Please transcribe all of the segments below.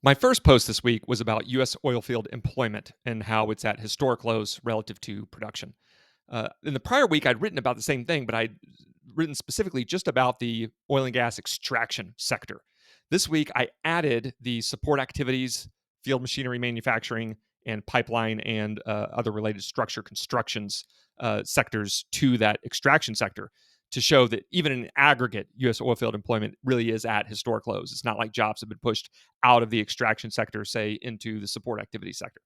My first post this week was about U.S. oilfield employment and how it's at historic lows relative to production. In the prior week, I'd written about the same thing, but I'd written specifically just about the oil and gas extraction sector. This week, I added the support activities, field machinery manufacturing, and pipeline and other related structure constructions sectors to that extraction sector to show that even in aggregate, U.S. oilfield employment really is at historic lows. It's not like jobs have been pushed out of the extraction sector, say, into the support activity sector.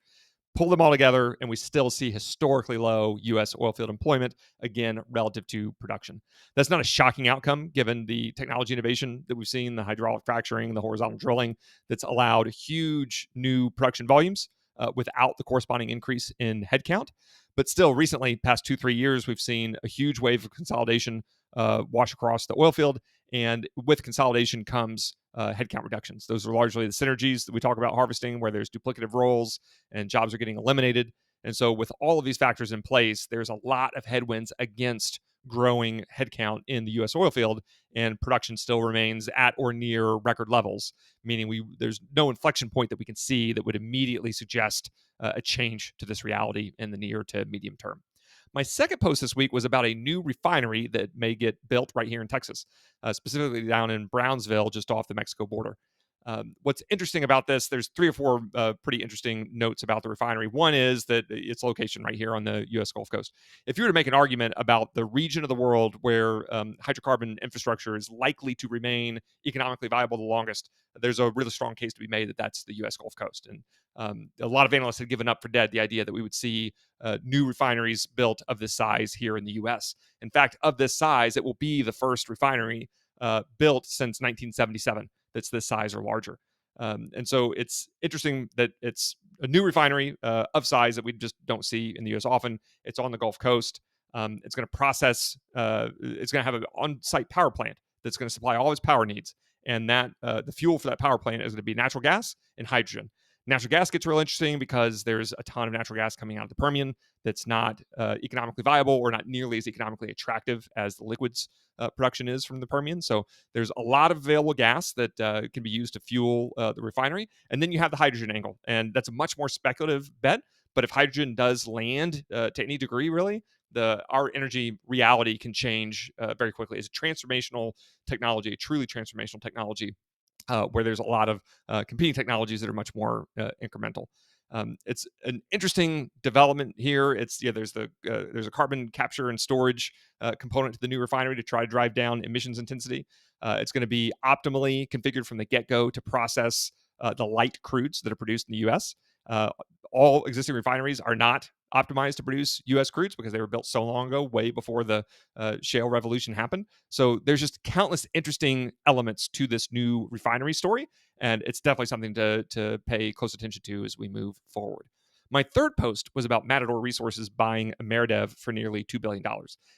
Pull them all together, and we still see historically low U.S. oilfield employment, again, relative to production. That's not a shocking outcome given the technology innovation that we've seen, the hydraulic fracturing, the horizontal drilling, that's allowed huge new production volumes without the corresponding increase in headcount. But still, recently, past 2-3 years, we've seen a huge wave of consolidation wash across the oil field. And with consolidation comes headcount reductions. Those are largely the synergies that we talk about harvesting, where there's duplicative roles and jobs are getting eliminated. And so, with all of these factors in place, there's a lot of headwinds against growing headcount in the U.S. oil field, and production still remains at or near record levels, meaning there's no inflection point that we can see that would immediately suggest a change to this reality in the near to medium term. My second post this week was about a new refinery that may get built right here in Texas, specifically down in Brownsville, just off the Mexico border. What's interesting about this, there's three or four pretty interesting notes about the refinery. One is that its location right here on the U.S. Gulf Coast. If you were to make an argument about the region of the world where hydrocarbon infrastructure is likely to remain economically viable the longest, there's a really strong case to be made that that's the U.S. Gulf Coast. And a lot of analysts had given up for dead the idea that we would see new refineries built of this size here in the U.S. In fact, of this size, it will be the first refinery built since 1977 that's this size or larger. And so it's interesting that it's a new refinery of size that we just don't see in the U.S. often. It's on the Gulf Coast. It's going to process, it's going to have an on site power plant that's going to supply all its power needs. And that the fuel for that power plant is going to be natural gas and hydrogen. Natural gas gets real interesting because there's a ton of natural gas coming out of the Permian that's not economically viable or not nearly as economically attractive as the liquids production is from the Permian. So there's a lot of available gas that can be used to fuel the refinery. And then you have the hydrogen angle. And that's a much more speculative bet. But if hydrogen does land to any degree, really, our energy reality can change very quickly. It's a transformational technology, a truly transformational technology where there's a lot of competing technologies that are much more incremental. It's an interesting development here. There's a carbon capture and storage component to the new refinery to try to drive down emissions intensity. It's going to be optimally configured from the get-go to process the light crudes that are produced in the U.S. Uh, all existing refineries are not optimized to produce U.S. crudes because they were built so long ago, way before the shale revolution happened. So there's just countless interesting elements to this new refinery story, and it's definitely something to pay close attention to as we move forward. My third post was about Matador Resources buying Ameredev for nearly $2 billion.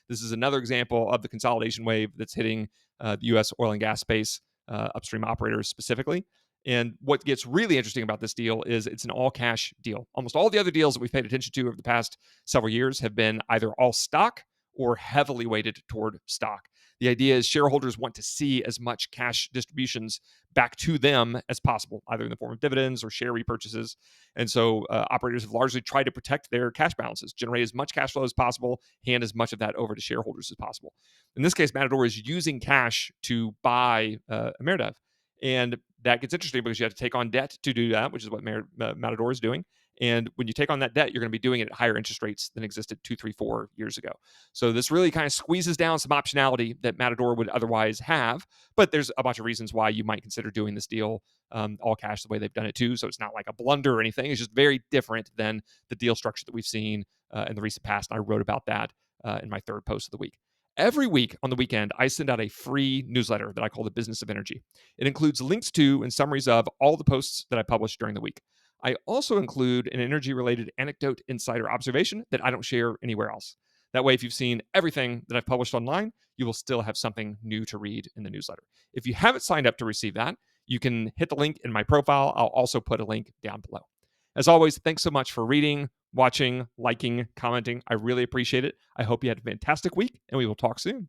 This is another example of the consolidation wave that's hitting the U.S. oil and gas space, upstream operators specifically. And what gets really interesting about this deal is it's an all cash deal. Almost all the other deals that we've paid attention to over the past several years have been either all stock or heavily weighted toward stock. The idea is shareholders want to see as much cash distributions back to them as possible, either in the form of dividends or share repurchases. And so operators have largely tried to protect their cash balances, generate as much cash flow as possible, hand as much of that over to shareholders as possible. In this case, Matador is using cash to buy Ameredev. And that gets interesting because you have to take on debt to do that, which is what Matador is doing. And when you take on that debt, you're going to be doing it at higher interest rates than existed 2, 3, 4 years ago. So this really kind of squeezes down some optionality that Matador would otherwise have. But there's a bunch of reasons why you might consider doing this deal all cash the way they've done it too. So it's not like a blunder or anything. It's just very different than the deal structure that we've seen in the recent past. And I wrote about that in my third post of the week. Every week on the weekend, I send out a free newsletter that I call the Business of Energy. It includes links to and summaries of all the posts that I publish during the week. I also include an energy related anecdote, insight, or observation that I don't share anywhere else. That way, if you've seen everything that I've published online, you will still have something new to read in the newsletter. If you haven't signed up to receive that, you can hit the link in my profile. I'll also put a link down below. As always, thanks so much for reading, watching, liking, commenting. I really appreciate it. I hope you had a fantastic week, and we will talk soon.